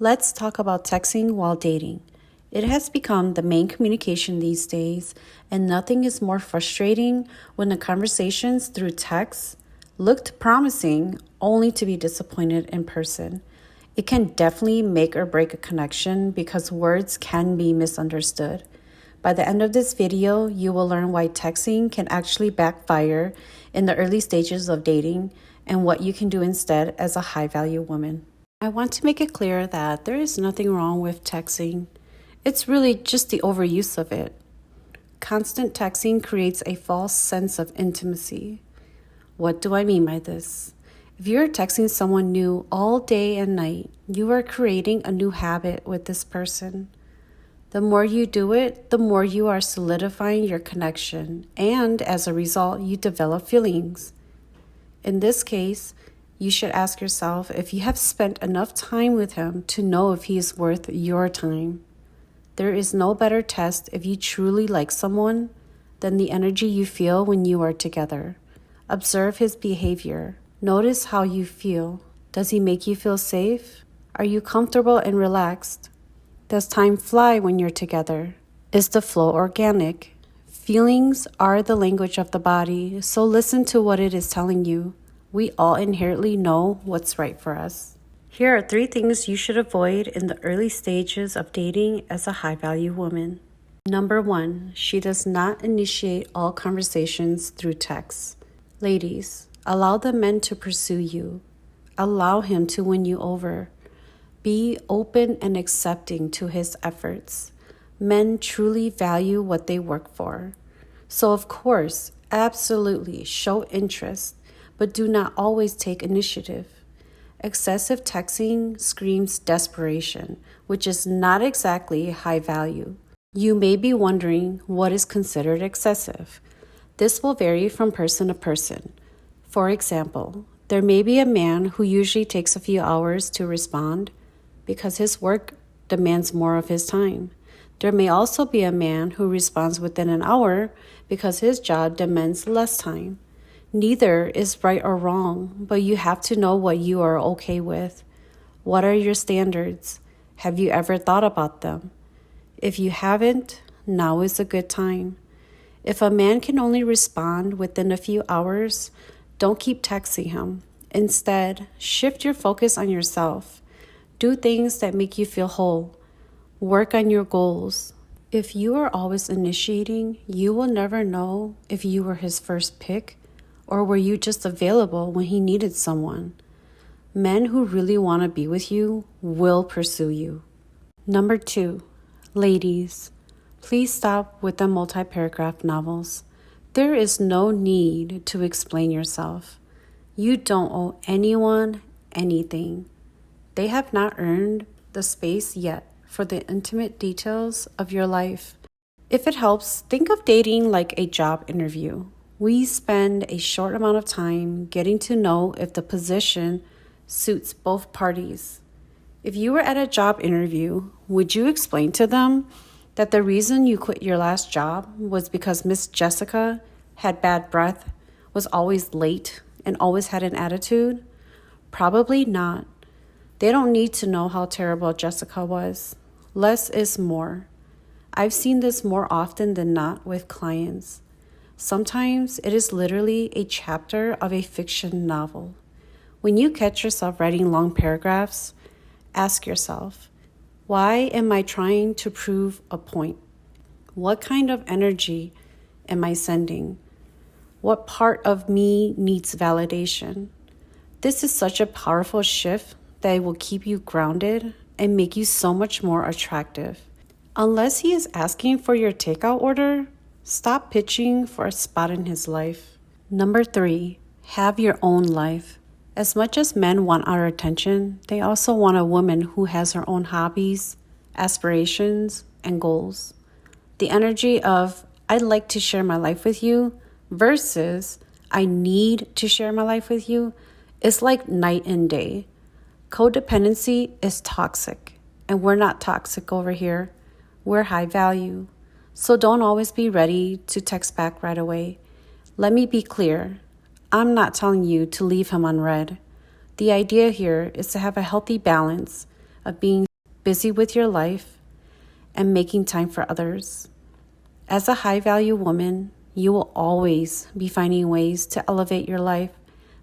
Let's talk about texting while dating. It has become the main communication these days, and nothing is more frustrating when the conversations through text looked promising only to be disappointed in person. It can definitely make or break a connection because words can be misunderstood. By the end of this video, you will learn why texting can actually backfire in the early stages of dating and what you can do instead as a high-value woman. I want to make it clear that there is nothing wrong with texting. It's really just the overuse of it. Constant texting creates a false sense of intimacy. What do I mean by this? If you're texting someone new all day and night, you are creating a new habit with this person. The more you do it, the more you are solidifying your connection, and as a result, you develop feelings. In this case, you should ask yourself if you have spent enough time with him to know if he is worth your time. There is no better test if you truly like someone than the energy you feel when you are together. Observe his behavior. Notice how you feel. Does he make you feel safe? Are you comfortable and relaxed? Does time fly when you're together? Is the flow organic? Feelings are the language of the body, so listen to what it is telling you. We all inherently know what's right for us. Here are 3 things you should avoid in the early stages of dating as a high-value woman. Number 1, she does not initiate all conversations through text. Ladies, allow the men to pursue you. Allow him to win you over. Be open and accepting to his efforts. Men truly value what they work for. So of course, absolutely show interest, but do not always take initiative. Excessive texting screams desperation, which is not exactly high value. You may be wondering what is considered excessive. This will vary from person to person. For example, there may be a man who usually takes a few hours to respond because his work demands more of his time. There may also be a man who responds within an hour because his job demands less time. Neither is right or wrong, but you have to know what you are okay with. What are your standards? Have you ever thought about them? If you haven't, now is a good time. If a man can only respond within a few hours, don't keep texting him. Instead, shift your focus on yourself. Do things that make you feel whole. Work on your goals. If you are always initiating, you will never know if you were his first pick or were you just available when he needed someone. Men who really want to be with you will pursue you. Number 2, ladies, please stop with the multi-paragraph novels. There is no need to explain yourself. You don't owe anyone anything. They have not earned the space yet for the intimate details of your life. If it helps, think of dating like a job interview. We spend a short amount of time getting to know if the position suits both parties. If you were at a job interview, would you explain to them that the reason you quit your last job was because Miss Jessica had bad breath, was always late, and always had an attitude? Probably not. They don't need to know how terrible Jessica was. Less is more. I've seen this more often than not with clients. Sometimes it is literally a chapter of a fiction novel. When you catch yourself writing long paragraphs, ask yourself, why am I trying to prove a point? What kind of energy am I sending? What part of me needs validation? This is such a powerful shift that it will keep you grounded and make you so much more attractive. Unless he is asking for your takeout order, stop pitching for a spot in his life. Number 3, have your own life. As much as men want our attention, they also want a woman who has her own hobbies, aspirations, and goals. The energy of, I'd like to share my life with you versus, I need to share my life with you is like night and day. Codependency is toxic, and we're not toxic over here. We're high value. So don't always be ready to text back right away. Let me be clear. I'm not telling you to leave him unread. The idea here is to have a healthy balance of being busy with your life, and making time for others. As a high-value woman, you will always be finding ways to elevate your life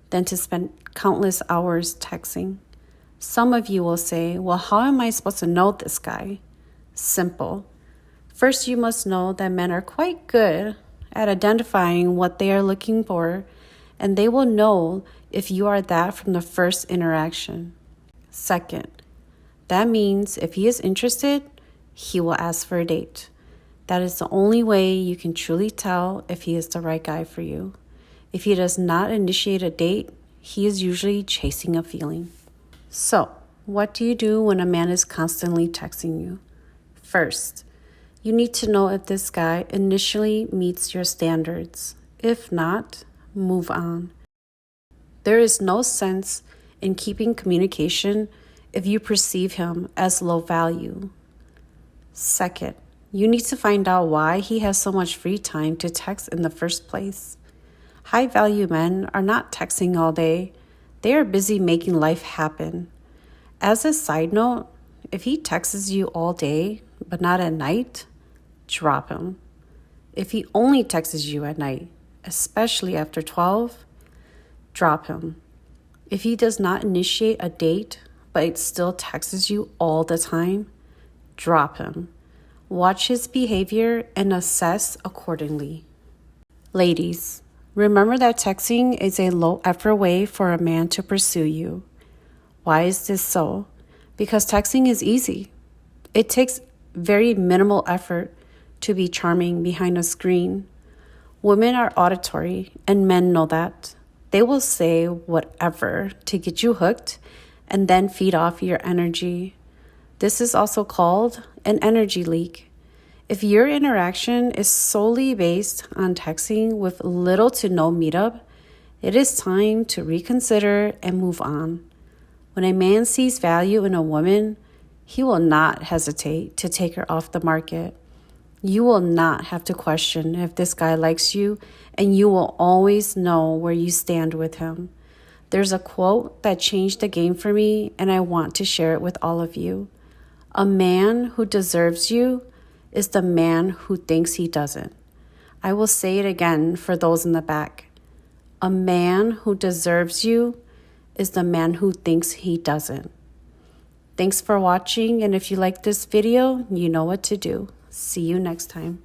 than to spend countless hours texting. Some of you will say, well, how am I supposed to know this guy? Simple. First, you must know that men are quite good at identifying what they are looking for, and they will know if you are that from the first interaction. Second, that means if he is interested, he will ask for a date. That is the only way you can truly tell if he is the right guy for you. If he does not initiate a date, he is usually chasing a feeling. So, what do you do when a man is constantly texting you? First, you need to know if this guy initially meets your standards. If not, move on. There is no sense in keeping communication if you perceive him as low value. Second, you need to find out why he has so much free time to text in the first place. High-value men are not texting all day. They are busy making life happen. As a side note, if he texts you all day, but not at night, drop him. If he only texts you at night, especially after 12, drop him. If he does not initiate a date, but it still texts you all the time, drop him. Watch his behavior and assess accordingly. Ladies, remember that texting is a low-effort way for a man to pursue you. Why is this so? Because texting is easy. It takes very minimal effort to be charming behind a screen. Women are auditory, and men know that. They will say whatever to get you hooked and then feed off your energy. This is also called an energy leak. If your interaction is solely based on texting with little to no meetup, it is time to reconsider and move on. When a man sees value in a woman, he will not hesitate to take her off the market. You will not have to question if this guy likes you, and you will always know where you stand with him. There's a quote that changed the game for me, and I want to share it with all of you. A man who deserves you is the man who thinks he doesn't. I will say it again for those in the back. A man who deserves you is the man who thinks he doesn't. Thanks for watching, and if you like this video, you know what to do. See you next time.